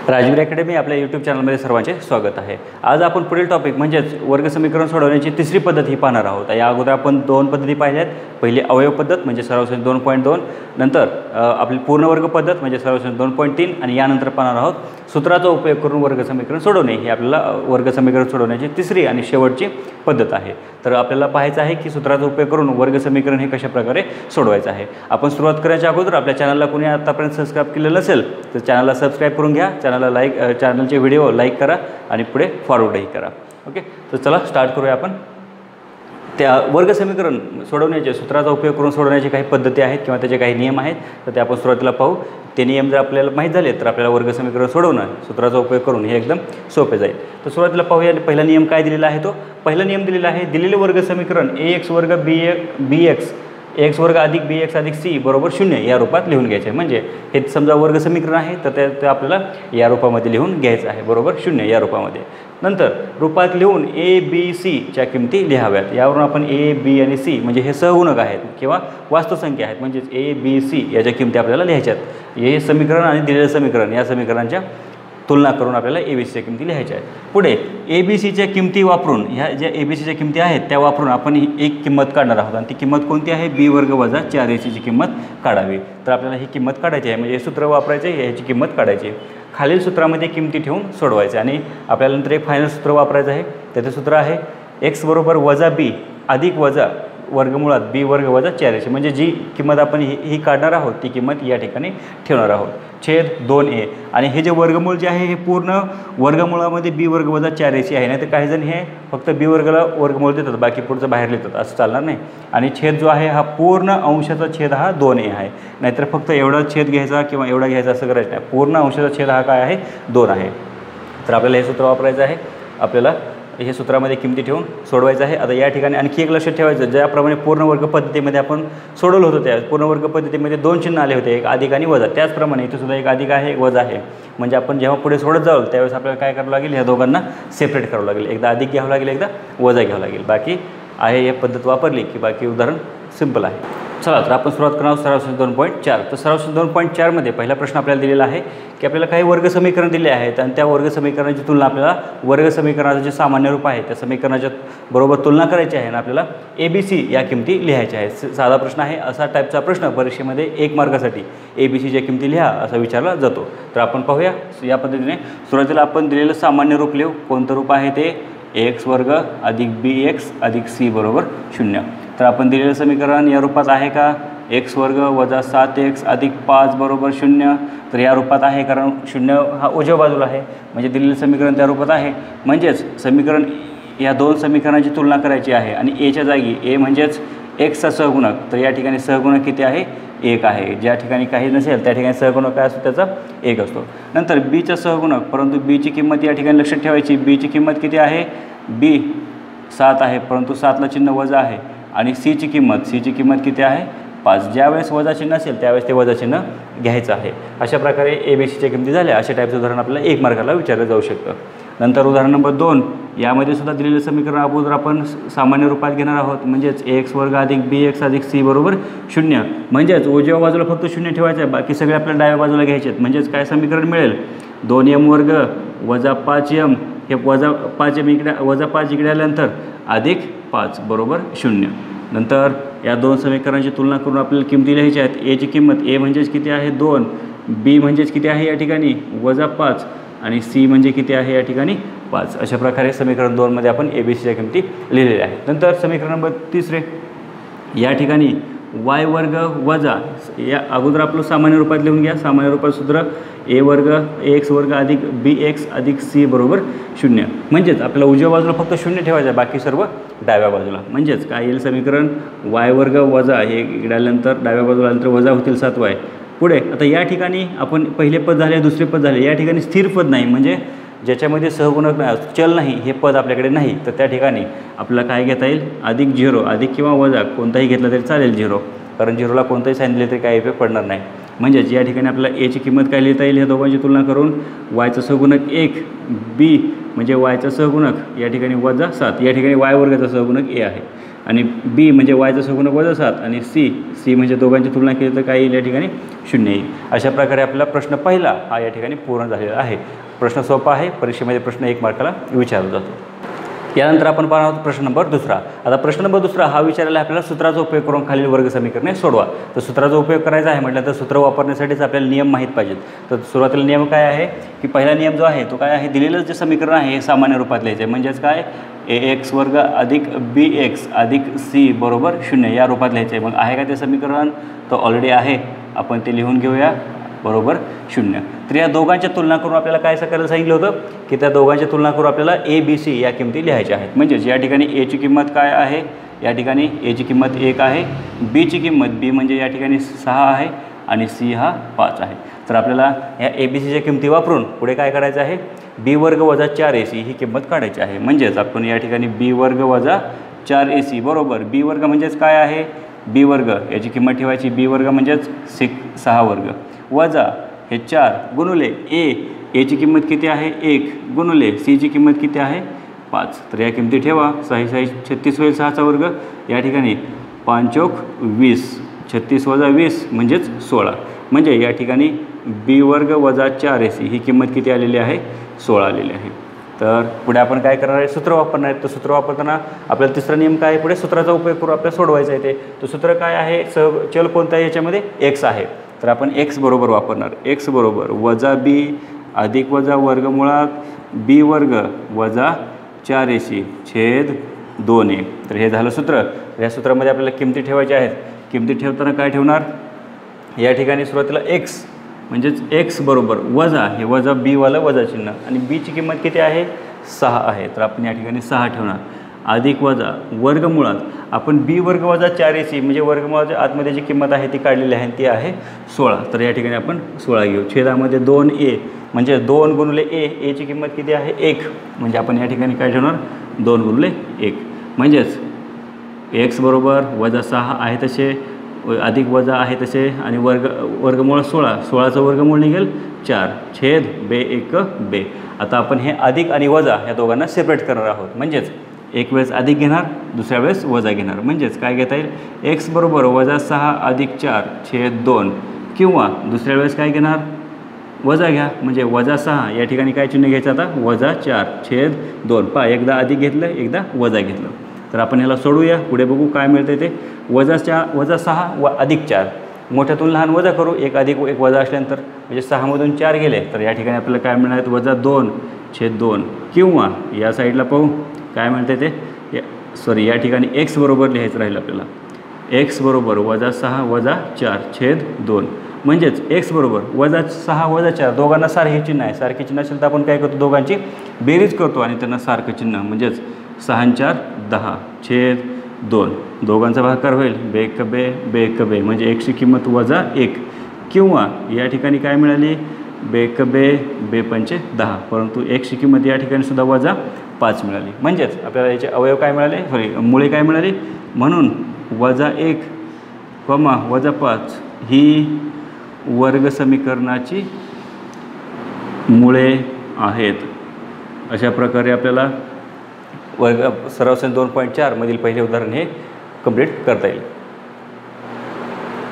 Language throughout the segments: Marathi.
राजवीर अकॅडमी आपल्या यूट्यूब चॅनलमध्ये सर्वांचे स्वागत आहे। आज आपण पुढील टॉपिक म्हणजेच वर्ग समीकरण सोडवण्याची तिसरी पद्धत ही पाहणार आहोत। या अगोदर आपण दोन पद्धती पाहिल्यात। पहिली अवयव पद्धत म्हणजे सरासरी 2.2, नंतर आपली पूर्ण वर्ग पद्धत म्हणजे सरासरी 2.3 आणि यानंतर पाहणार आहोत सूत्राचा उपयोग करून वर्ग समीकरण सोडवणे। ही आपल्याला वर्ग समीकरण सोडवण्याची तिसरी आणि शेवटची पद्धत आहे। तर आपल्याला पाहायचं आहे की सूत्राचा उपयोग करून वर्ग समीकरण हे कशा प्रकारे सोडवायचं आहे। आपण सुरुवात करण्याच्या अगोदर आपल्या चॅनलला कोणी आतापर्यंत सबस्क्राइब केलेलं नसेल तर चॅनलला सबस्क्राइब करून घ्या, चॅनलचे व्हिडिओ लाईक करा आणि पुढे फॉरवर्डही करा। ओके, तर चला स्टार्ट करूया। आपण त्या वर्ग समीकरण सोडवण्याचे सूत्राचा उपयोग करून सोडवण्याचे काही पद्धती आहेत किंवा त्याचे काही नियम आहेत, तर ते आपण सुरुवातीला पाहू। ते नियम जर आपल्याला माहीत झाले तर आपल्याला वर्ग समीकरण सोडवणं सूत्राचा उपयोग करून हे एकदम सोपे जाईल। तर सुरुवातीला पाहूया पहिला नियम काय दिलेला आहे। तो पहिला नियम दिलेला आहे, दिलेले वर्ग समीकरण ax वर्ग bx x वर्ग अधिक bx अधिक c बरोबर 0 या रूपात लिहून घ्यायचे। म्हणजे हे समजा वर्ग समीकरण आहे तर ते आपल्याला या रूपामध्ये लिहून घ्यायचं आहे, बरोबर 0 या रूपामध्ये। नंतर रूपात लिहून a b c च्या किमती लिहाव्यात। यावरून आपण a b आणि c म्हणजे हे सहगुणक आहेत किंवा वास्तव संख्या आहेत, म्हणजे a b c याच्या किमती आपल्याला लिहायच्यात। हे समीकरण आणि दिलेलं समीकरण या समीकरणांच्या तुलना करून आपल्याला ए बी सीच्या किमती लिहायच्या आहेत। पुढे ए बी सीच्या किमती वापरून ह्या ज्या ए बी सीच्या किमती आहेत त्या वापरून आपण एक किंमत काढणार आहोत आणि ती किंमत कोणती आहे, बी वर्ग वजा 4ac ची किंमत काढावी। तर आपल्याला ही किंमत काढायची आहे, म्हणजे हे सूत्र वापरायचे आहे, ह्याची किंमत काढायची आहे। खालील सूत्रामध्ये किमती ठेवून सोडवायचे आणि आपल्याला नंतर एक फायनल सूत्र वापरायचं आहे। त्याचं सूत्र आहे x बरोबर वजा b अधिक वजा वर्गमुळात b वर्ग वजा 4ac, म्हणजे जी किंमत आपण ही काढणार आहोत ती किंमत या ठिकाणी ठेवणार आहोत, छेद 2a। आणि हे जे वर्गमूळ जे आहे हे पूर्ण वर्गमुळामध्ये b वर्ग वजा 4ac आहे। नाही तर काही जण हे फक्त b वर्गाला वर्गमूळ देतात, बाकी पुढचं बाहेर लिहितात, असं चालणार नाही। आणि छेद जो आहे हा पूर्ण अंशाचा छेद हा 2a आहे, नाहीतर फक्त एवढा छेद घ्यायचा किंवा एवढा घ्यायचा असं करायचं नाही। पूर्ण अंशाचा छेद हा काय आहे, 2 आहे। तर आपल्याला हे सूत्र वापरायचं आहे, आपल्याला हे सूत्रामध्ये किमती ठेवून सोडवायचं आहे। आता या ठिकाणी आणखी एक लक्षात ठेवायचं, ज्याप्रमाणे पूर्ण वर्ग पद्धतीमध्ये आपण सोडवलं होतं त्या पूर्ण वर्ग पद्धतीमध्ये 2 चिन्ह आले होते, एक अधिक आणि वजा, त्याचप्रमाणे इथे सुद्धा एक अधिक आहे एक वजा आहे। म्हणजे आपण जेव्हा पुढे सोडत जाऊ त्यावेळेस आपल्याला काय करावं लागेल, ह्या दोघांना सेपरेट करावं लागेल, एकदा अधिक घ्यावं लागेल एकदा वजा घ्यावं लागेल। बाकी आहे हे पद्धत वापरली की बाकी उदाहरण सिंपल आहे। चला तर आपण सुरुवात करणार सरासरी 2.4। तर सरासरी 2.4 मध्ये पहिला प्रश्न आपल्याला दिलेला आहे की आपल्याला काही वर्ग समीकरण दिले आहेत आणि त्या वर्ग समीकरणाची तुलना आपल्याला वर्ग समीकरणाचं जे सामान्य रूप आहे त्या समीकरणाच्या बरोबर तुलना करायची आहे आणि आपल्याला ए बी सी या किमती लिहायच्या आहेत। साधा प्रश्न आहे, असा टाईपचा प्रश्न परीक्षेमध्ये 1 मार्कासाठी ए बी सीच्या किमती लिहा असा विचारला जातो। तर आपण पाहूया या पद्धतीने। सुरुवातीला आपण दिलेलं सामान्य रूप लिहू। कोणतं रूप आहे ते, एक्स वर्ग अधिक bx अधिक c बरोबर 0। तर आपण दिलेलं समीकरण या रूपात आहे का, एक्स वर्ग वजा 7x अधिक 5 बरोबर 0। तर या रूपात आहे, कारण 0 हा उजव्या बाजूला आहे, म्हणजे दिलेलं समीकरण त्या रूपात आहे। म्हणजेच समीकरण या दोन समीकरणाची तुलना करायची आहे आणि एच्या जागी ए म्हणजेच एक्सचा सहगुणक, तर या ठिकाणी सहगुणक किती आहे, 1 आहे। ज्या ठिकाणी काही नसेल त्या ठिकाणी सहगुणक काय असतो, त्याचा 1 असतो। नंतर बीचा सहगुणक, परंतु बीची किंमत या ठिकाणी लक्षात ठेवायची, बीची किंमत किती आहे, बी 7 आहे, परंतु 7ला चिन्ह वजा आहे। आणि सीची किंमत किती आहे, 5। ज्यावेळेस वजा चिन्ह असेल त्यावेळेस ते वजा चिन्ह घ्यायचं आहे। अशा प्रकारे ए बी सीच्या किमती झाल्या। अशा टाईपचं उदाहरण आपल्याला 1 मार्काला विचारलं जाऊ शकतं। नंतर उदाहरण नंबर 2, यामध्ये सुद्धा दिलेलं समीकरण अगोदर आपण सामान्य रूपात घेणार आहोत, म्हणजेच एक्स वर्ग अधिक bx अधिक c बरोबर 0। म्हणजेच उजव्या बाजूला फक्त 0 ठेवायचं आहे, बाकी सगळे आपल्याला डाव्या बाजूला घ्यायचे आहेत। म्हणजेच काय समीकरण मिळेल, 2m वर्ग वजा 5m, हे वजा 5m इकडे वजा 5 इकडे आल्यानंतर अधिक 5 बरोबर 0। नंतर या दोन समीकरणांची तुलना करून आपल्याला किमती लिहायच्या आहेत। एची किंमत, ए म्हणजेच किती आहे 2, बी म्हणजेच किती आहे या ठिकाणी वजा 5 आणि सी म्हणजे किती आहे या ठिकाणी 5। अशा प्रकारे समीकरण 2 मध्ये आपण ए बी सीच्या किमती लिहिलेल्या आहेत। नंतर समीकरण नंबर 3, या ठिकाणी वाय वर्ग वजा, या अगोदर आपलं सामान्य रूपात लिहून घ्या। सामान्य रूपात सूत्र ए वर्ग एक्स वर्ग अधिक bx अधिक c बरोबर 0। म्हणजेच आपल्याला उजव्या बाजूला फक्त 0 ठेवायचं आहे, बाकी सर्व डाव्या बाजूला। म्हणजेच काय येईल समीकरण, वाय वर्ग वजा, हे इकडे आल्यानंतर डाव्या बाजूला आल्यानंतर वजा होतील 7y। पुढे आता या ठिकाणी आपण पहिले पद झाले, दुसरे पद झाले, या ठिकाणी स्थिर पद नाही, म्हणजे ज्याच्यामध्ये सहगुणक नाही, चल नाही, हे पद आपल्याकडे नाही। तर त्या ठिकाणी आपल्याला काय घेता येईल, अधिक 0, अधिक किंवा वजा कोणताही घेतला तरी चालेल 0, कारण 0ला कोणताही साईन दिले तरी काही इफेक्ट पडणार नाही। म्हणजेच या ठिकाणी आपल्याला एची किंमत काय लिहिता येईल ह्या दोघांची तुलना करून वायचा सहगुणक 1 बी म्हणजे वायचा सहगुणक या ठिकाणी -7 या ठिकाणी वाय वर्गाचा सहगुणक ए आहे आणि बी म्हणजे वायचा सहगुणक -7 आणि सी म्हणजे दोघांची तुलना केली तर काय येईल या ठिकाणी 0 येईल। अशा प्रकारे आपला प्रश्न पहिला हा या ठिकाणी पूर्ण झालेला आहे। प्रश्न सोपा आहे, परीक्षेमध्ये प्रश्न 1 मार्काला विचारला जातो। यानंतर आपण पाहणार आहोत प्रश्न नंबर दुसरा। आता प्रश्न नंबर दुसरा हा विचारलेला आपल्याला सूत्राचा उपयोग करून खालील वर्ग समीकरणे सोडवा। तर सूत्राचा उपयोग करायचा आहे म्हटलं तर सूत्र वापरण्यासाठीच आपल्याला नियम माहीत पाहिजेत। तर सुरुवातीला नियम काय आहे की पहिला नियम जो आहे तो काय आहे, दिलेलं जे समीकरण आहे हे सामान्य रूपात लिहायचं आहे। म्हणजेच काय ax वर्ग अधिक bx अधिक c बरोबर 0 या रूपात लिहायचं आहे। मग आहे का ते समीकरण? तो ऑलरेडी आहे, आपण ते लिहून घेऊया बरोबर 0। तर या दोघांच्या तुलना करून आपल्याला काय करायला सांगितलं होतं की त्या दोघांच्या तुलना करून आपल्याला ए बी सी या किमती लिहायच्या आहेत। म्हणजेच या ठिकाणी एची किंमत काय आहे, या ठिकाणी एची किंमत 1 आहे, बीची किंमत बी म्हणजे या ठिकाणी 6 आहे आणि सी हा 5 आहे। तर आपल्याला ह्या ए बी सीच्या किमती वापरून पुढे काय करायचं आहे, बी वर्ग वजा 4ac ही किंमत काढायची आहे। म्हणजेच आपण या ठिकाणी बी वर्ग वजा 4ac बरोबर बी वर्ग म्हणजेच काय आहे, बी वर्ग याची किंमत ठेवायची, बी वर्ग म्हणजेच 6 वर्ग वजा हे 4 गुणुले एची किंमत किती आहे 1 गुणुले सीची किंमत किती आहे 5। तर या किमती ठेवा, 6 6 36 होईल 6चा वर्ग, या ठिकाणी 5 चौक 20, 36 वजा 20 म्हणजेच 16। म्हणजे या ठिकाणी बी वर्ग वजा 4ac ही किंमत किती आलेली आहे 16 आलेली आहे। तर पुढे आपण काय करणार आहे, सूत्र वापरणार आहे। तर सूत्र वापरताना आपल्याला तिसरा नियम काय आहे, पुढे सूत्राचा उपयोग करून आपल्याला सोडवायचं आहे ते। तर सूत्र काय आहे, चल कोणता आहे याच्यामध्ये x आहे, तर आपण x बरोबर वापरणार, x बरोबर वजा b अधिक वजा वर्गमुळात b वर्ग वजा 4ac छेद 2a। तर हे झालं सूत्र। या सूत्रामध्ये आपल्याला किमती ठेवायच्या आहेत। किमती ठेवताना काय ठेवणार, या ठिकाणी सुरुवातीला x म्हणजेच x बरोबर वजा हे वजा b वाला वजा चिन्ह आणि b ची किंमत किती आहे 6 आहे, तर आपण या ठिकाणी 6 ठेवणार अधिक वजा वर्गमुळात आपण b वर्ग वजा 4ac म्हणजे वर्गमुळाच्या आतमध्ये जी किंमत आहे ती काढलेली आहे ती आहे 16। तर या ठिकाणी आपण 16 घेऊ, छेदामध्ये 2a म्हणजे 2 गुणुले a ची किंमत किती आहे 1 म्हणजे आपण या ठिकाणी काय ठेवणार 2 गुणुले 1 म्हणजेच x बरोबर वजा 6 आहे तसे अधिक वजा आहे तसे आणि वर्गमूळ 16चं वर्गमूळ निघेल 4 छेद बे 1 बे। आता आपण हे अधिक आणि वजा या दोघांना सेपरेट करणार आहोत। म्हणजेच एक वेळेस अधिक घेणार, दुसऱ्या वेळेस वजा घेणार। म्हणजेच काय घेता येईल, x बरोबर वजा 6 अधिक 4 छेद 2 किंवा दुसऱ्या वेळेस काय घेणार वजा घ्या, म्हणजे वजा 6 या ठिकाणी काय चिन्ह घ्यायचं आता वजा 4 छेद 2। पहा एकदा अधिक घेतलं एकदा वजा घेतलं। तर आपण ह्याला सोडूया, पुढे बघू काय मिळतं ते। वजा 6 व अधिक 4 मोठ्यातून लहान वजा करू, एक अधिक एक वजा असल्यानंतर म्हणजे 6 मधून 4 गेले तर या ठिकाणी आपल्याला काय मिळणार आहे वजा 2 छेद 2 किंवा या साईडला पाहू काय मिळते ते, या ठिकाणी x बरोबर लिहायचं राहील आपल्याला, x बरोबर वजा 6 वजा 4 छेद 2 म्हणजेच x बरोबर वजा 6 वजा 4 दोघांना सारखे चिन्ह आहे। सारखे चिन्ह असेल तर आपण काय करतो दोघांची बेरीज करतो आणि त्यांना सारखं चिन्ह म्हणजेच 6 4 10 छेद 2 दोघांचा भागाकार होईल बे एक बे म्हणजे x ची किंमत वजा 1 किंवा या ठिकाणी काय मिळाली बे पंचे 10 परंतु x ची किंमत या ठिकाणी सुद्धा वजा 5 मिळाली। म्हणजेच आपल्याला याचे अवयव काय मिळाले, मुळे काय मिळाली, म्हणून वजा 1 वजा 5 ही वर्ग समीकरणाची मुळे आहेत। अशा प्रकारे आपल्याला वर्ग सराव समीकरण 2.4 मधील पहिले उदाहरण हे कंप्लीट करता येईल।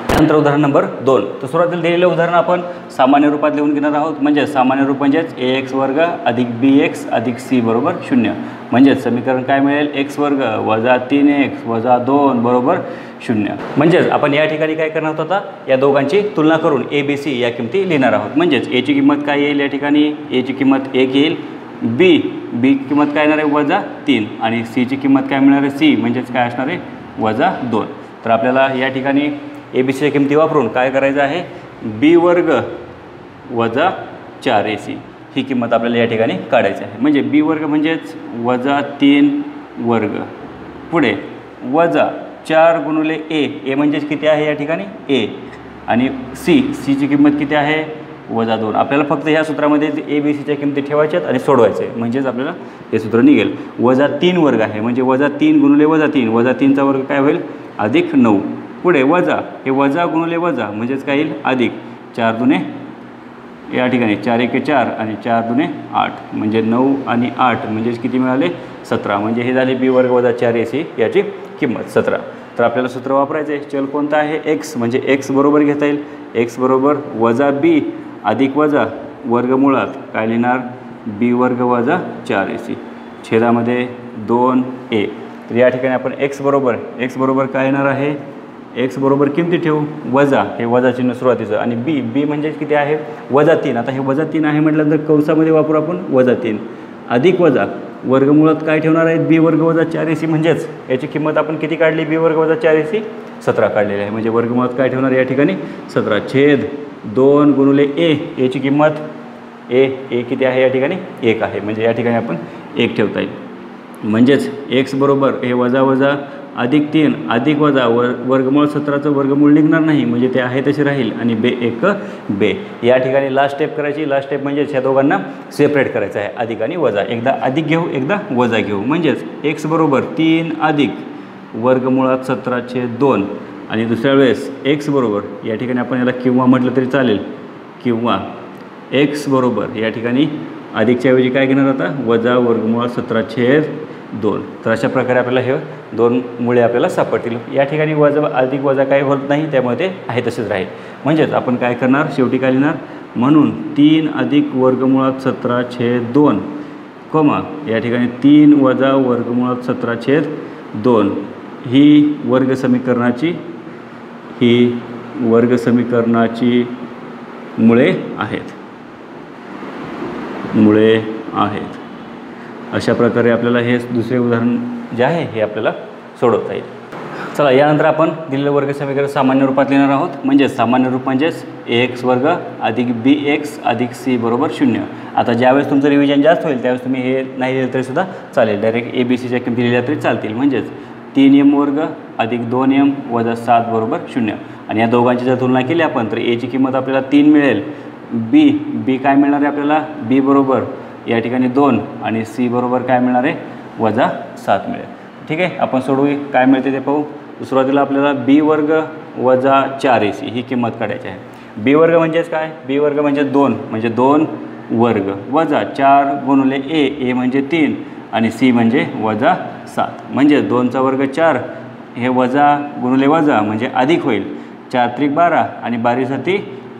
त्यानंतर उदाहरण नंबर 2। तर सुरुवातीला दिलेले उदाहरण आपण सामान्य रूपात लिहून घेणार आहोत। म्हणजे सामान्य रूप म्हणजेच ax वर्ग अधिक bx अधिक c बरोबर 0 म्हणजेच समीकरण काय मिळेल x वर्ग वजा 3x वजा 2 बरोबर 0। म्हणजेच आपण या ठिकाणी काय करणार आहोत, आता या दोघांची तुलना करून a b c या किमती लिहिणार आहोत। म्हणजेच a ची किंमत काय येईल, या ठिकाणी a ची किंमत 1 येईल, b किंमत काय येणार आहे वजा 3 आणि c ची किंमत काय मिळणार आहे c म्हणजेच काय असणार आहे वजा 2। तर आपल्याला या ठिकाणी ए बी सीच्या किमती वापरून काय करायचं आहे, बी वर्ग वजा 4ac ही किंमत आपल्याला या ठिकाणी काढायची आहे। म्हणजे बी वर्ग म्हणजेच वजा 3 वर्ग पुढे वजा 4 गुणुले ए म्हणजेच किती आहे या ठिकाणी ए आणि सीची किंमत किती आहे वजा 2। आपल्याला फक्त ह्या सूत्रामध्ये ए बी सीच्या किमती ठेवायच्यात आणि सोडवायचे म्हणजेच आपल्याला हे सूत्र निघेल। वजा 3 वर्ग आहे म्हणजे वजा 3 गुणुले वजा 3 वजा 3चा वर्ग काय होईल अधिक 9 पुढे वजा हे वजा गुणुले वजा म्हणजेच काय येईल अधिक 4 दुने या ठिकाणी 4 एके 4 आणि 4 दुने 8 म्हणजे 9 आणि 8 म्हणजेच किती मिळाले 17. म्हणजे हे झाले बी वर्ग वजा 4ac याची किंमत 17. तर आपल्याला सूत्र वापरायचं आहे. चल कोणता आहे एक्स, म्हणजे एक्स बरोबर घेता येईल एक्स बरोबर वजा बी अधिक वजा वर्गमुळात काय लिहिणार बी वर्ग वजा 4ac छेदामध्ये 2a. तर या ठिकाणी आपण एक्स बरोबर काय येणार आहे एक्स बरोबर किमती ठेवू वजा हे वजा चिन्ह सुरुवातीचं आणि बी म्हणजे किती आहे वजा 3. आता हे वजा 3 आहे म्हटल्यानंतर कंसामध्ये वापरू आपण वजा 3 अधिक वजा वर्गमुळात काय ठेवणार आहे बी वर्ग वजा 4ac म्हणजेच याची किंमत आपण किती काढली बी वर्ग वजा 4ac 17 काढलेली आहे. म्हणजे वर्गमुळात काय ठेवणार या ठिकाणी 17 छेद 2 गुणिले ए याची किंमत ए किती आहे या ठिकाणी 1 आहे. म्हणजे या ठिकाणी आपण 1 ठेवता येईल. म्हणजेच एक्स बरोबर हे वजा अधिक 3 अधिक वजा वर्गमूळ 17चं वर्गमूळ निघणार नाही म्हणजे ते आहे तसे राहील आणि बे 1 बे. या ठिकाणी लास्ट स्टेप करायची. लास्ट स्टेप म्हणजेच ह्या दोघांना सेपरेट करायचं आहे अधिक आणि वजा. एकदा अधिक घेऊ एकदा वजा घेऊ. म्हणजेच एक्स बरोबर 3 अधिक वर्गमुळात 17/2 आणि दुसऱ्या वेळेस एक्स बरोबर या ठिकाणी आपण याला किंवा म्हटलं तरी चालेल किंवा एक्स बरोबर या ठिकाणी अधिकच्या ऐवजी काय घेणार आता वजा वर्गमुळात 17/2. तर अशा प्रकारे आपल्याला हे 2 मुळे आपल्याला सापडतील. या ठिकाणी वजा अधिक वजा काही होत नाही त्यामुळे ते आहे तसेच राहील. म्हणजेच आपण काय करणार शेवटी काय लिहिणार म्हणून 3 अधिक वर्गमुळात 17/2 कोमा या ठिकाणी 3 वजा वर्गमुळात 17/2 ही वर्गसमीकरणाची मुळे आहेत. अशा प्रकारे आपल्याला हे दुसरे उदाहरण जे आहे हे आपल्याला सोडवता येईल. चला यानंतर आपण दिलेलं वर्गसमीकरण सामान्य रूपात लिहिणार आहोत. म्हणजेच सामान्य रूप म्हणजेच ax वर्ग अधिक bx अधिक c बरोबर 0. आता ज्यावेळेस तुमचं रिव्हिजन जास्त होईल त्यावेळेस तुम्ही हे नाही लिहिलं तरीसुद्धा चालेल. डायरेक्ट abcच्या किमती लिहिल्या तरी चालतील. म्हणजेच 3m वर्ग अधिक 2m वजा 7 बरोबर 0. आणि या दोघांची जर तुलना केली आपण तर a ची किंमत आपल्याला 3 मिळेल. बी काय मिळणार आहे आपल्याला बी बरोबर या ठिकाणी 2 आणि सी बरोबर काय मिळणार आहे वजा 7 मिळेल. ठीक आहे आपण सोडवू काय मिळते ते पाहू. सुरुवातीला आपल्याला बी वर्ग वजा 4ac ही किंमत काढायची आहे. बी वर्ग म्हणजेच काय बी वर्ग म्हणजे 2 म्हणजे 2 वर्ग वजा 4 गुणिले ए म्हणजे 3 आणि सी म्हणजे वजा 7. म्हणजे 2चा वर्ग 4 हे वजा गुणिले वजा म्हणजे अधिक होईल 4 त्रिक 12 आणि 12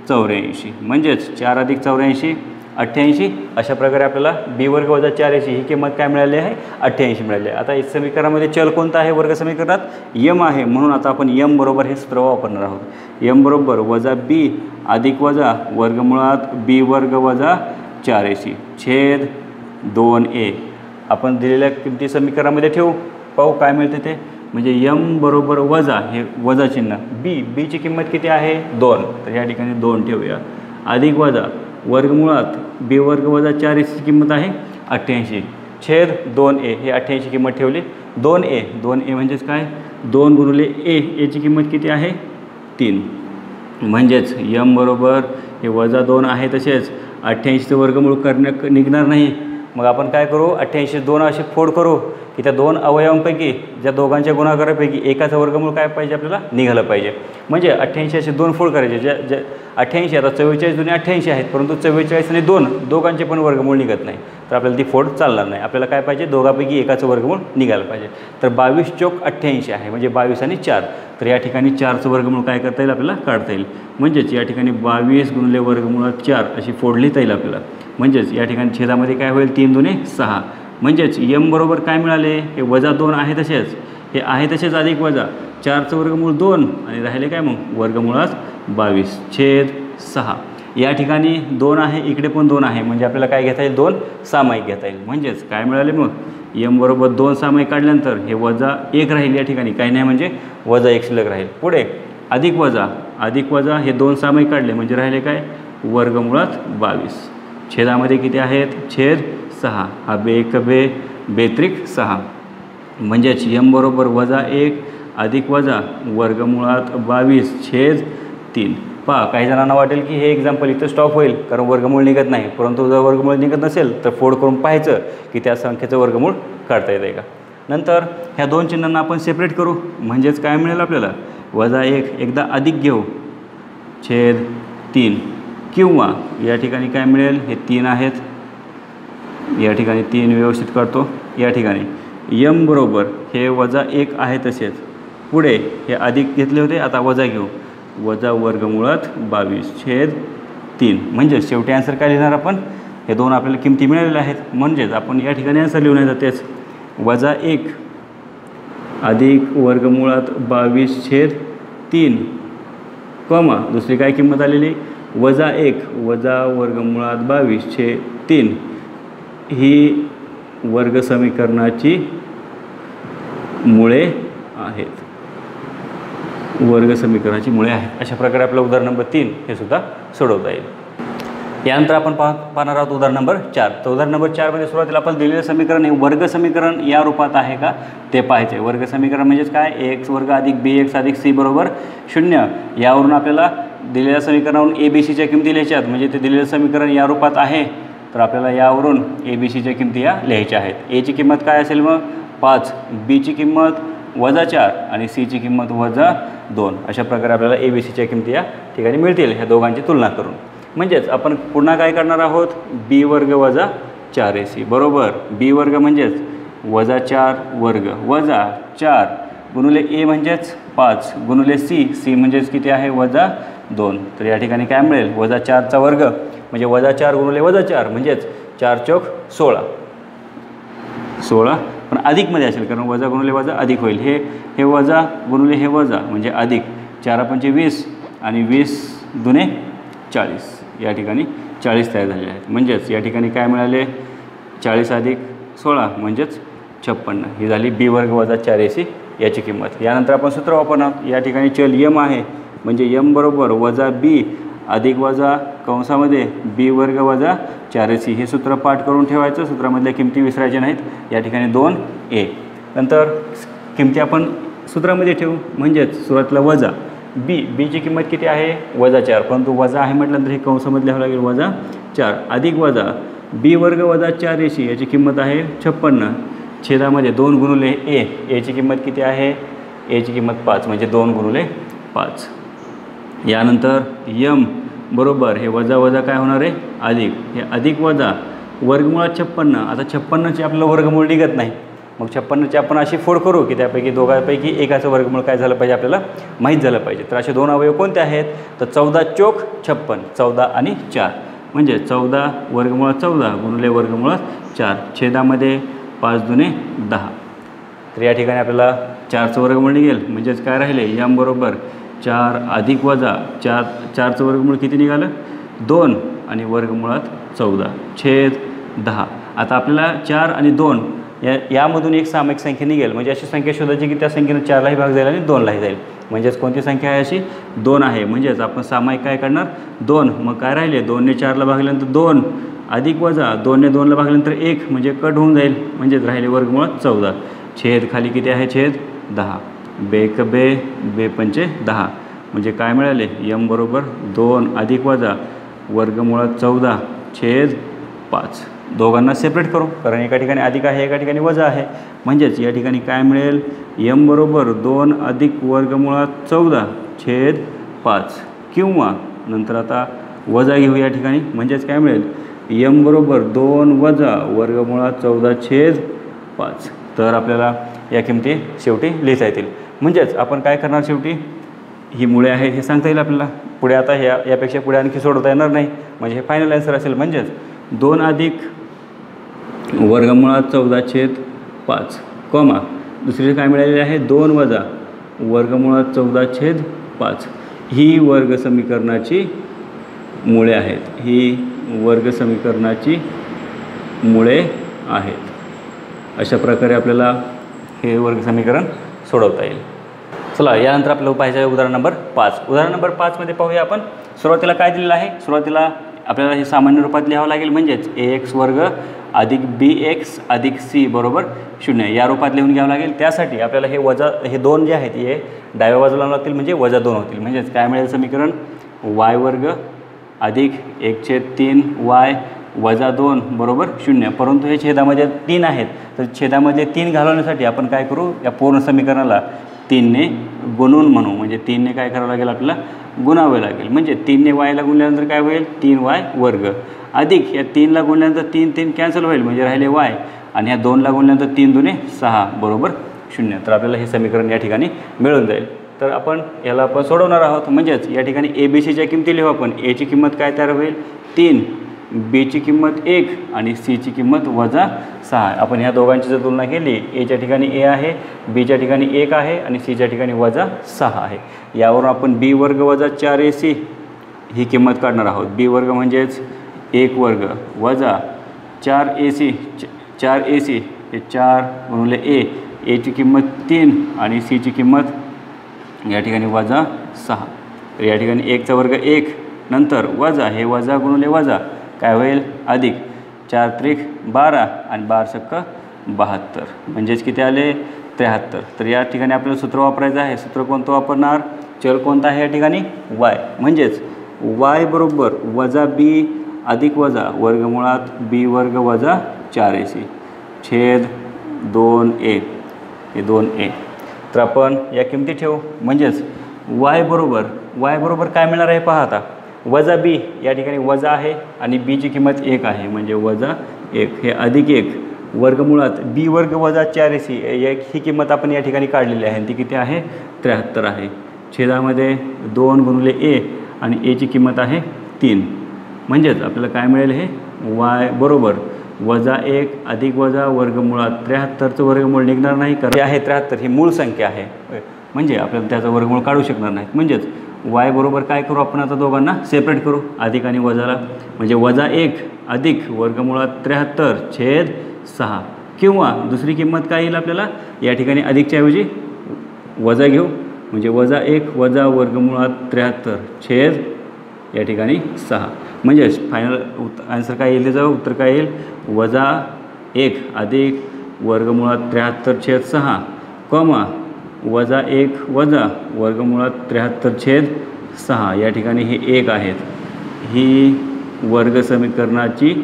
84 म्हणजेच 4 अधिक 84 88. अशा प्रकारे आपल्याला बी वर्ग वजा 4ac ही किंमत काय मिळाली आहे 88 मिळाली आहे. आता इस समीकरणामध्ये चल कोणता आहे वर्ग समीकरणात यम आहे म्हणून आता आपण यम बरोबर हे सूत्र वापरणार आहोत. यम बरोबर वजा बी अधिक वजा वर्गमुळात बी वर्ग वजा 4ac छेद 2a. आपण दिलेल्या किमती समीकरणामध्ये ठेवू पाहू काय मिळते ते. म्हणजे यम बरोबर वजा हे वजा चिन्ह बीची किंमत किती आहे 2 तर या ठिकाणी 2 ठेवूया अधिक वजा वर्गमुळात बी वर्ग वजा 4ac ची किंमत आहे 88 छेद 2a हे 88 किंमत ठेवली. 2a म्हणजेच काय 2 गुणिले एची किंमत किती आहे 3. म्हणजेच यम बरोबर हे वजा 2 आहे तसेच 88चं वर्गमूळ निघणार नाही. मग आपण काय करू 88 2 असे फोड करू की त्या 2 अवयवांपैकी ज्या दोघांच्या गुणाकारापैकी एकाचं वर्गमूळ काय पाहिजे आपल्याला निघालं पाहिजे. म्हणजे 88 असे 2 फोड करायचे ज्या 88 आता 44 जुने 88 आहेत परंतु 44 आणि 2 दोघांचे पण वर्गमूळ निघत नाही तर आपल्याला ती फोड चालणार नाही. आपल्याला काय पाहिजे दोघांपैकी एकाचं वर्गमूळ निघालं पाहिजे. तर 22 चौक 88 आहे म्हणजे 22 आणि 4 तर या ठिकाणी 4चं वर्गमूळ काय करता येईल आपल्याला काढता येईल. म्हणजेच या ठिकाणी 22 गुणिले वर्गमुळात 4 अशी फोड लिहिता येईल आपल्याला. म्हणजेच या ठिकाणी छेदामध्ये काय होईल 3 दुने 6. म्हणजेच यम बरोबर काय मिळाले हे वजा 2 आहे तसेच हे आहे तसेच अधिक वजा 4चं वर्गमूळ 2 आणि राहिले काय मग वर्गमुळात 22 छेद 6. या ठिकाणी 2 आहे इकडे पण 2 आहे म्हणजे आपल्याला काय घेता येईल 2 सामायिक घेता येईल. म्हणजेच काय मिळाले मग यम बरोबर 2 सामायिक काढल्यानंतर हे वजा 1 राहील या ठिकाणी काही नाही म्हणजे वजा 1 शिल्लक राहील. पुढे अधिक वजा हे 2 सामायिक काढले म्हणजे राहिले काय वर्गमुळात 22 छेदामध्ये किती आहेत छेद 6 हा बेत्रिक 6. म्हणजेच यम बरोबर वजा 1 अधिक वजा वर्गमुळात 22 छेद 3. पहा काही जणांना वाटेल की हे एक्झाम्पल इथं स्टॉप होईल कारण वर्गमूळ निघत नाही परंतु जर वर्गमूळ निघत नसेल तर फोड करून पाहायचं की त्या संख्येचं वर्गमूळ काढता येतं का. नंतर ह्या 2 चिन्हांना आपण सेपरेट करू म्हणजेच काय मिळेल आपल्याला वजा 1 एकदा अधिक घेऊ छेद 3 किंवा या ठिकाणी काय मिळेल, हे 3 आहेत, या ठिकाणी 3 व्यवस्थित करतो, या ठिकाणी यम बरोबर हे -1 आहे तसेच पुढे हे अधिक घेतले होते, आता वजा घेऊ, वजा वर्गमुळात 22/3 म्हणजेच शेवटी आन्सर काय लिहिणार आपण, हे दोन आपल्याला किमती मिळालेल्या आहेत, म्हणजेच आपण या ठिकाणी आन्सर लिहून येतं तेच -1 अधिक वर्गमुळात 22/3 कॉमा दुसरी काय किंमत आलेली -1 वजा वर्गमुळात 22/3 ही वर्ग समीकरणाची मुळे आहेत, वर्ग समीकरणाची मुळे आहेत। अशा प्रकारे आपलं उदाहरण नंबर 3 हे सुद्धा सोडवता येईल। यानंतर आपण पाहणार आहोत उदाहरण नंबर 4। तर उदाहरण नंबर 4 मध्ये सुरुवातीला आपण दिलेलं समीकरण हे वर्ग समीकरण या रूपात आहे का ते पाहायचे। वर्ग समीकरण म्हणजेच काय, ax वर्ग अधिक bx अधिक c बरोबर 0। यावरून आपल्याला दिलेल्या समीकरणावरून a b c च्या किमती लिहायच्यात, म्हणजे ते दिलेलं समीकरण या रूपात आहे तर आपल्याला यावरून a b c च्या किमती या लिहायच्या आहेत। a ची किंमत काय असेल मग 5, b ची किंमत -4 आणि c ची किंमत -2। अशा प्रकारे आपल्याला a b c च्या किमती या ठिकाणी मिळतील ह्या दोघांची तुलना करून। म्हणजेच आपण पुन्हा काय करणार आहोत, b वर्ग वजा 4ac बरोबर b वर्ग म्हणजेच -4 वर्ग वजा 4 गुणिले a म्हणजेच 5 गुणिले c म्हणजेच किती आहे -2। तर या ठिकाणी काय मिळेल -4 चा वर्ग म्हणजे -4 गुणिले -4 म्हणजेच 4 चौक 16 पण अधिकमध्ये असेल कारण वजा गुणिले वजा अधिक होईल, हे वजा गुणिले हे वजा म्हणजे अधिक 4 पंचे 20 आणि 20 दुने 40 या ठिकाणी 40 तयार झालेले आहेत। म्हणजेच या ठिकाणी काय मिळाले 40 अधिक 16 म्हणजेच 56 ही झाली b वर्ग वजा 4ac याची किंमत। यानंतर आपण सूत्र वापरणार, या ठिकाणी चल यम आहे म्हणजे यम बरोबर वजा b अधिक वजा कंसामध्ये b वर्ग वजा 4ac हे सूत्र पाठ करून ठेवायचं, सूत्रामधल्या किमती विसरायच्या नाहीत। या ठिकाणी 2a नंतर किमती आपण सूत्रामध्ये ठेवू, म्हणजेच सुरुवातीला वजा b ची किंमत किती आहे -4 परंतु वजा आहे म्हटल्यानंतर हे कंसामध्ये लिहावं लागेल -4 अधिक वजा b वर्ग वजा 4ac याची किंमत आहे 56 छेदामध्ये 2 गुणिले a ची किंमत किती आहे, a ची किंमत 5 म्हणजे 2 गुणिले 5। यानंतर यम बरोबर हे वजा वजा काय होणार आहे अधिक, हे अधिक वजा वर्गमुळात 56, आता 56चे आपल्याला वर्गमूळ निघत नाही, मग 56ची आपण अशी फोड करू की त्यापैकी दोघांपैकी एकाचं वर्गमूळ काय झालं पाहिजे आपल्याला माहीत झालं पाहिजे। तर असे दोन अवयव कोणते आहेत, तर 14 चौक 56 14 आणि 4 म्हणजे 14 वर्गमुळात 14 गुणिले वर्गमुळात 4 छेदामध्ये 5 दुने 10। तर या ठिकाणी आपल्याला 4चं वर्गमूळ निघेल, म्हणजेच काय राहिले यम बरोबर 4 अधिक वजा 4चं वर्गमूळ किती निघालं 2 आणि वर्गमुळात 14 छेद 10। आता आपल्याला 4 आणि 2 यामधून एक सामायिक संख्या निघेल, म्हणजे अशी संख्या शोधायची की त्या संख्येनं 4लाही भाग जाईल आणि 2लाही जाईल, म्हणजेच कोणती संख्या आहे अशी 2 आहे। म्हणजेच आपण सामायिक काय करणार 2, मग काय राहिले 2 ने 4ला भागल्यानंतर 2 अधिक वजा 2 ने 2ला भागल्यानंतर 1 म्हणजे कट होऊन जाईल, म्हणजेच राहिले वर्गमुळात 14 छेद खाली किती आहे छेद 10 बेक बे पंचे 10 म्हणजे काय मिळाले यम बरोबर 2 अधिक वजा वर्गमुळात 14 छेद 5। दोघांना सेपरेट करू कारण एका ठिकाणी अधिक आहे एका ठिकाणी वजा आहे, म्हणजेच या ठिकाणी काय मिळेल यम बरोबर 2 अधिक वर्गमुळात 14 छेद 5 किंवा नंतर आता वजा घेऊ या ठिकाणी, म्हणजेच काय मिळेल यम बरोबर 2 वजा वर्गमुळात 14 छेद 5। तर आपल्याला या किमती शेवटी लिहिता येतील। म्हणजेच आपण काय करणार शेवटी ही मुळे आहेत हे सांगता येईल आपल्याला, पुढे आता यापेक्षा पुढे आणखी सोडवता येणार नाही, म्हणजे हे फायनल आन्सर असेल। म्हणजेच 2 अधिक वर्गमुळात 14 छेद 5 कॉमा दुसरी काय मिळालेली आहे 2 वजा वर्गमुळात 14 छेद 5 ही वर्ग समीकरणाची मुळे आहेत, ही वर्ग समीकरणाची मुळे आहेत। अशा प्रकारे आपल्याला हे वर्ग समीकरण सोडवता येईल। चला यानंतर आपल्याला पाहिजे उदाहरण नंबर 5। उदाहरण नंबर 5 मध्ये पाहूया आपण सुरुवातीला काय दिलेलं आहे, सुरुवातीला आपल्याला हे सामान्य रूपात लिहावं लागेल, म्हणजेच ax वर्ग अधिक bx अधिक c बरोबर 0 या रूपात लिहून घ्यावं लागेल। त्यासाठी आपल्याला हे 2 जे आहेत हे डाव्या बाजूला लागतील म्हणजे -2 होतील, म्हणजेच काय मिळेल समीकरण y वर्ग अधिक 1/3y वजा 2 बरोबर 0। परंतु हे छेदामध्ये 3 आहेत, तर छेदामध्ये 3 घालवण्यासाठी आपण काय करू या पूर्ण समीकरणाला 3ने गुणून म्हणू, म्हणजे 3ने काय करावं लागेल आपल्याला गुणावे लागेल, म्हणजे 3ने वायला गुणल्यानंतर काय होईल 3y वर्ग अधिक या 3ला गुणल्यानंतर 3 3 कॅन्सल होईल म्हणजे राहिले y आणि ह्या 2ला गुणल्यानंतर 3 दुने 6 बरोबर 0. तर आपल्याला हे समीकरण या ठिकाणी मिळून जाईल. तर आपण याला आपण सोडवणार आहोत, म्हणजेच या ठिकाणी ए बी सीच्या किमती लिहू आपण. एची किंमत काय तयार होईल 3, बीची किंमत 1 आणि सीची किंमत -6. आपण ह्या दोघांची जर तुलना केली, एच्या ठिकाणी ए आहे, बीच्या ठिकाणी 1 आहे आणि सीच्या ठिकाणी -6 आहे. यावरून आपण बी वर्ग वजा 4ac ही किंमत काढणार आहोत. बी वर्ग म्हणजेच 1 वर्ग वजा 4ac हे 4 गुणिले एची किंमत 3 आणि सीची किंमत या ठिकाणी -6. तर या ठिकाणी 1चा वर्ग 1 नंतर वजा हे वजा गुणिले वजा काय होईल अधिक 4 त्रिक 12 आणि 12 सक्क 72 म्हणजेच किती आले 73. तर या ठिकाणी आपल्याला सूत्र वापरायचं आहे. सूत्र कोणतं वापरणार, चल कोणता आहे या ठिकाणी y, म्हणजेच y बरोबर वजा बी अधिक वजा वर्गमुळात बी वर्ग वजा 4ac छेद 2a हे 2a. तर आपण या किमती ठेवू, म्हणजेच y बरोबर काय मिळणार आहे पहा आता, वजा बी या ठिकाणी वजा आहे आणि बीची किंमत 1 आहे म्हणजे -1 हे अधिक 1 वर्गमुळात बी वर्ग वजा 4ac ही किंमत आपण या ठिकाणी काढलेली आहे, ती किती आहे 73 आहे. छेदामध्ये 2 गुणिले ए आणि एची किंमत आहे 3, म्हणजेच आपल्याला काय मिळेल हे y बरोबर -1 अधिक वजा वर्गमुळात 73चं वर्गमूळ निघणार नाही कारण आहे 73 ही मूळ संख्या आहे, म्हणजे आपल्याला त्याचा वर्गमूळ काढू शकणार नाही. म्हणजेच y बरोबर काय करू आपण आता दोघांना सेपरेट करू अधिक आणि वजाला, म्हणजे -1 अधिक वर्गमुळात 73 छेद 6 किंवा दुसरी किंमत काय येईल आपल्याला या ठिकाणी अधिकच्या ऐवजी वजा घेऊ, म्हणजे -1 वजा वर्गमुळात 73 छेद या ठिकाणी 6. म्हणजेच फायनल आन्सर काय येईल त्याचं उत्तर काय येईल -1 अधिक वर्गमुळात 73 छेद 6 कॉमा -1 वजा वर्गमुळात 73 छेद 6 या ठिकाणी हे 1 आहेत. ही वर्ग समीकरणाची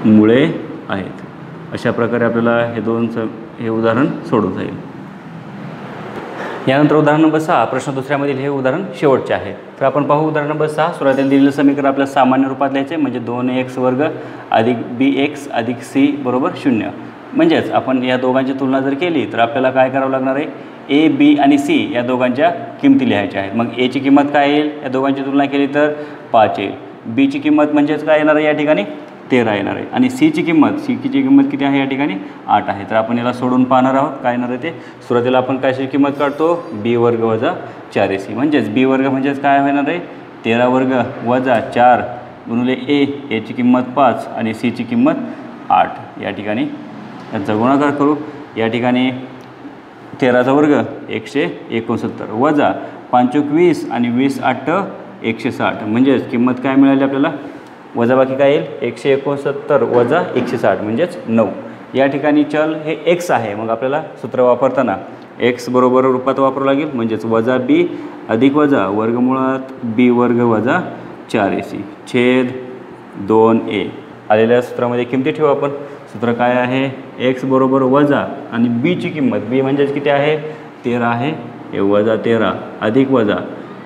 मुळे आहेत. अशा प्रकारे आपल्याला हे उदाहरण सोडवता येईल. यानंतर उदाहरण नंबर 6 प्रश्न दुसऱ्यामधील हे उदाहरण शेवटचे आहे. तर आपण पाहू उदाहरण नंबर 6. सुरुवातीला दिलेलं समीकरण आपल्याला सामान्य रूपात लिहायचे, म्हणजे 2x वर्ग अधिक bx अधिक c बरोबर 0. म्हणजेच आपण या दोघांची तुलना जर केली तर आपल्याला काय करावं लागणार आहे, ए बी आणि सी या दोघांच्या किमती लिहायच्या आहेत. मग एची किंमत काय येईल या दोघांची तुलना केली तर 5 येईल. बीची किंमत म्हणजेच काय येणार आहे या ठिकाणी 13 येणार आहे आणि सीची किंमत किती आहे या ठिकाणी 8 आहे. तर आपण याला सोडून पाहणार आहोत काय येणार आहे ते. सुरुवातीला आपण कायची किंमत काढतो बी वर्ग वजा 4ac, म्हणजेच बी वर्ग म्हणजेच काय होणार आहे 13 वर्ग वजा 4 गुणिले एची किंमत 5 आणि सीची किंमत 8. या ठिकाणी यांचा गुणाकार करू. या ठिकाणी 13चा वर्ग 169 वजा 5 20 आणि 20 8 160, म्हणजेच किंमत काय मिळाली आपल्याला वजाबाकी काय येईल 169 वजा 160 म्हणजेच 9. या ठिकाणी चल हे x आहे, मग आपल्याला सूत्र वापरताना x बरोबर रूपात वापरावं लागेल, म्हणजेच वजा बी अधिक वजा वर्गमुळात बी वर्ग वजा 4ac छेद 2a. आलेल्या सूत्रामध्ये किमती ठेवू आपण. सूत्र काय आहे x बरोबर वजा आणि बीची किंमत बी म्हणजेच किती आहे 13 आहे हे वजा 13 अधिक वजा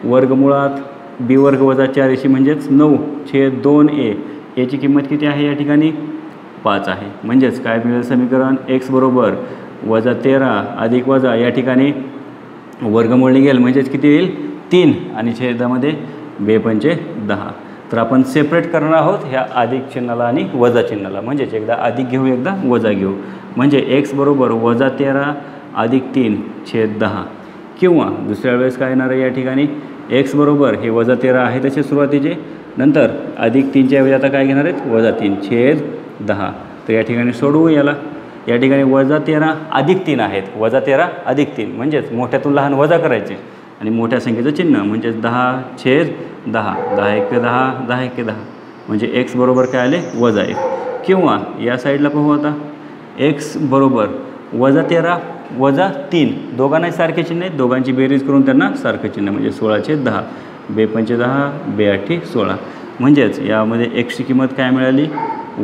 वर्गमुळात बी वर्ग वजा 4ac म्हणजेच 9 छेद 2a. याची किंमत किती आहे या ठिकाणी 5 आहे. म्हणजेच काय मिळेल समीकरण x बरोबर वजा 13 अधिक वजा या ठिकाणी वर्गमूळ निघेल म्हणजेच किती येईल 3 आणि छेदामध्ये 2 पंचे 10. तर आपण सेपरेट करणार आहोत ह्या अधिक चिन्हाला आणि वजा चिन्हाला, म्हणजेच एकदा अधिक घेऊ एकदा वजा घेऊ. म्हणजे x बरोबर वजा 13 अधिक 3 छेद 10 किंवा दुसऱ्या वेळेस काय येणार आहे या ठिकाणी x बरोबर हे वजा 13 आहे तसे सुरुवातीचे, नंतर अधिक 3च्या ऐवजी आता काय घेणार आहेत वजा 3 छेद 10. तर या ठिकाणी सोडवू याला. या ठिकाणी वजा 13 अधिक 3 आहेत, वजा 13 अधिक 3 म्हणजेच मोठ्यातून लहान वजा करायचे आणि मोठ्या संख्येचं चिन्ह म्हणजेच 10 छेद 10 10 1 10 10 1 10 म्हणजे x बरोबर काय आले वजा 1. किंवा या साईडला पाहू आता x बरोबर वजा 13 वजा 3 दोघांनाही सारखे चिन्ह आहेत, दोघांची बेरीज करून त्यांना सारखं चिन्ह म्हणजे 16 छेद 10 2 पंचे 10 2 8 16. म्हणजेच यामध्ये xची किंमत काय मिळाली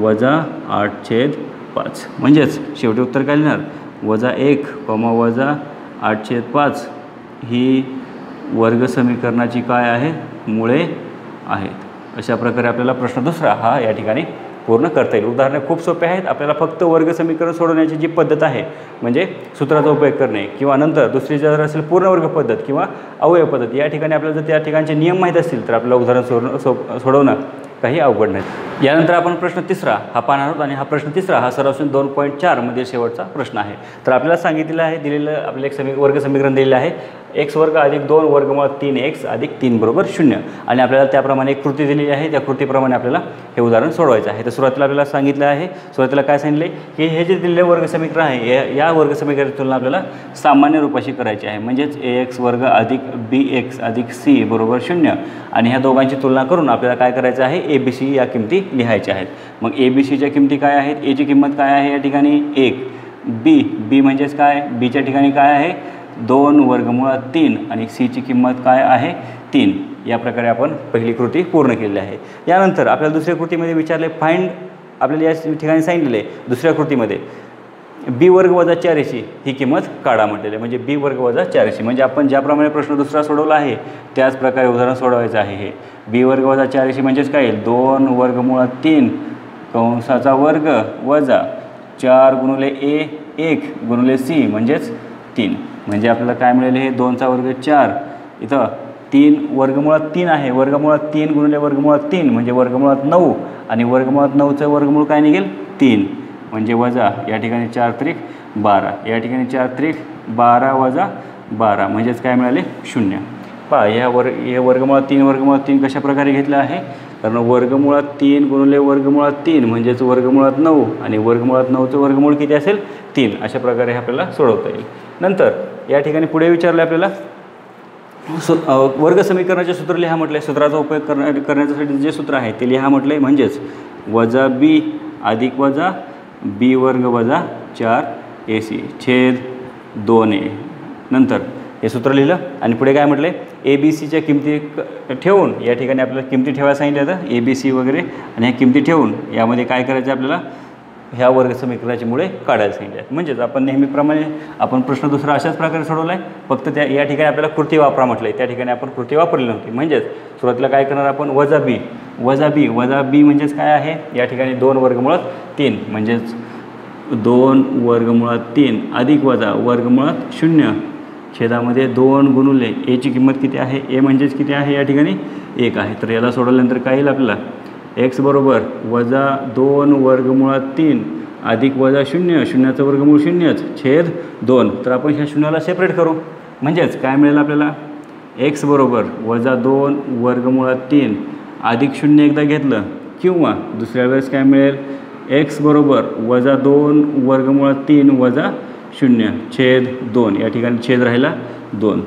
वजा 8 छेद 5. म्हणजेच शेवटी उत्तर काय लिहिणार -1, वजा 8/5 ही वर्ग समीकरणाची काय आहेत, मुळे आहेत। अशा प्रकारे आपल्याला प्रश्न दुसरा हा या ठिकाणी पूर्ण करता येईल। उदाहरणे खूप सोपे आहेत। आपल्याला फक्त वर्ग समीकरण सोडवण्याची जी पद्धत आहे म्हणजे सूत्राचा उपयोग करणे, किंवा नंतर दुसरी जर असेल पूर्ण वर्ग पद्धत किंवा अवयव पद्धत, या ठिकाणी आपल्याला जर त्या ठिकाणचे नियम माहीत असतील तर आपल्याला उदाहरण सोडवणं काही अवघड नाही। यानंतर आपण प्रश्न तिसरा हा पाहणार आहोत, आणि हा प्रश्न तिसरा हा सराव 2.4 मध्ये शेवटचा प्रश्न आहे। तर आपल्याला सांगितलेलं आहे, दिलेलं आपल्याला एक वर्ग समीकरण दिलेलं आहे, x वर्ग अधिक 2 वर्गमूळ 3x अधिक 3 बरोबर 0, आणि आपल्याला त्याप्रमाणे एक कृती दिलेली आहे। त्या कृतीप्रमाणे आपल्याला हे उदाहरण सोडवायचं आहे। तर सुरुवातीला आपल्याला सांगितलं आहे, सुरुवातीला काय सांगितले की हे जे दिलेले वर्ग समीकरण आहे या वर्ग समीकरणाची तुलना आपल्याला सामान्य रूपाशी करायची आहे, म्हणजेच ax वर्ग अधिक bx अधिक c बरोबर 0, आणि ह्या दोघांची तुलना करून आपल्याला काय करायचं आहे, abc या किमती लिहायच्या आहेत। मग abcच्या किमती काय आहेत, a ची किंमत काय आहे या ठिकाणी 1, b म्हणजेच काय, b च्या ठिकाणी काय आहे 2 वर्गमूळ 3, आणि c ची किंमत काय आहे 3। या प्रकारे आपण पहिली कृती पूर्ण केलेली आहे। यानंतर आपल्याला दुसऱ्या कृतीमध्ये विचारले फाइंड, आपल्याला या ठिकाणी सांगितले दुसऱ्या कृतीमध्ये b वर्ग वजा 4ac ही किंमत काढा म्हटलेली आहे, म्हणजे b वर्ग वजा 4ac, म्हणजे आपण ज्याप्रमाणे प्रश्न दुसरा सोडवला आहे त्याच प्रकारे उदाहरण सोडवायचं आहे। हे b वर्ग वजा 4ac म्हणजेच काय 2 वर्गमूळ 3 कंसाचा वर्ग वजा 4 गुणिले a 1 गुणिले c म्हणजेच 3, म्हणजे आपल्याला काय मिळेल, हे 2चा वर्ग 4, इथं 3 वर्गमूळात 3 आहे, वर्गमूळात 3 गुणिले वर्गमूळात 3 म्हणजे वर्गमूळात 9, आणि वर्गमूळात 9चं वर्गमूळ काय निघेल 3, म्हणजे वजा या ठिकाणी 4 त्रिक 12, या ठिकाणी 4 त्रिक 12 वजा 12 म्हणजेच काय मिळाले 0। पहा हे वर्गमूळात 3 वर्गमूळात 3 कशा प्रकारे घेतलं आहे, कारण वर्गमूळात 3 गुणिले वर्गमूळात 3 म्हणजेच वर्गमूळात 9, आणि वर्गमूळात 9चं वर्गमूळ किती असेल 3, अशा प्रकारे आपल्याला सोडवता येईल। नंतर या ठिकाणी पुढे विचारलं आपल्याला वर्ग समीकरणाचे सूत्र लिहा म्हटले, सूत्राचा उपयोग करण्यासाठी जे सूत्र आहे ते लिहा म्हटले, म्हणजेच वजा b अधिक वजा b वर्ग वजा 4ac छेद 2a। नंतर हे सूत्र लिहिलं, आणि पुढे काय म्हटले abcच्या किमती ठेवून, या ठिकाणी आपल्याला किमती ठेवायला सांगितलं होतं abc वगैरे, आणि ह्या किमती ठेवून यामध्ये काय करायचं आपल्याला ह्या वर्ग समीकरणाची मुळे काढायला सांगितले आहेत। म्हणजेच आपण नेहमीप्रमाणे आपण प्रश्न दुसरा अशाच प्रकारे सोडवला आहे, फक्त या ठिकाणी आपल्याला कृती वापरा म्हटलं, त्या ठिकाणी आपण कृती वापरली नव्हती। म्हणजेच सुरुवातीला काय करणार आपण वजा b म्हणजेच काय आहे या ठिकाणी 2 वर्गमूळात 3 म्हणजेच 2 वर्गमूळात 3 अधिक वजा वर्गमूळात 0 छेदामध्ये 2 गुणुले a ची किंमत किती आहे, a म्हणजेच किती आहे या ठिकाणी 1 आहे। तर याला सोडवल्यानंतर काय येईल आपल्याला x बरोबर वजा 2 वर्गमूळात 3 अधिक वजा 0, 0चं वर्गमूळ 0च छेद 2, तर आपण ह्या 0ला सेपरेट करू, म्हणजेच काय मिळेल आपल्याला x बरोबर वजा 2 वर्गमूळात 3 अधिक 0 एकदा घेतलं, किंवा दुसऱ्या वेळेस काय मिळेल x बरोबर वजा 2 वर्गमूळात 3 वजा 0 छेद 2, या ठिकाणी छेद राहिला 2,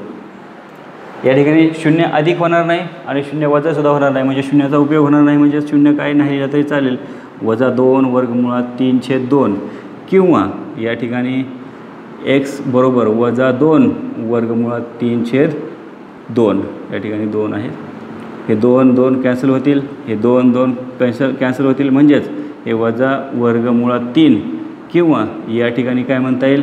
या ठिकाणी 0 अधिक होणार नाही आणि 0 वजा सुद्धा होणार नाही, म्हणजे 0चा उपयोग होणार नाही, म्हणजे 0 काही नाही तरी चालेल, वजा 2 वर्गमूळात 3 छेद 2, किंवा या ठिकाणी x बरोबर वजा 2 वर्गमूळात 3 छेद 2, या ठिकाणी 2 आहे, हे 2 कॅन्सल होतील, हे 2 कॅन्सल होतील, म्हणजेच हे वजा वर्गमूळात 3, किंवा या ठिकाणी काय म्हणता येईल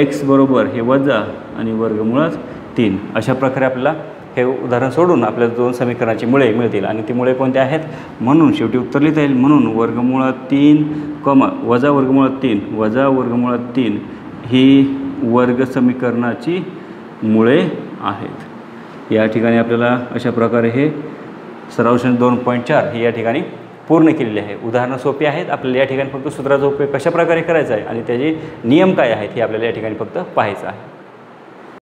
x बरोबर हे वजा आणि वर्गमूळात 3, अशा प्रकारे आपल्याला हे उदाहरण सोडून आपल्याला 2 समीकरणाची मुळे मिळतील, आणि ती मुळे कोणते आहेत, म्हणून शेवटी उत्तर लिहिता येईल, म्हणून वर्गमूळात 3 वजा वर्गमूळात 3 ही वर्ग समीकरणाची मुळे आहेत। या ठिकाणी आपल्याला अशा प्रकारे हे सराव 2.4 ही या ठिकाणी पूर्ण केलेली आहे। उदाहरणं सोपी आहेत, आपल्याला या ठिकाणी फक्त सूत्राचा उपयोग कशा प्रकारे करायचा आहे आणि त्याचे नियम काय आहेत हे आपल्याला या ठिकाणी फक्त पाहायचं आहे।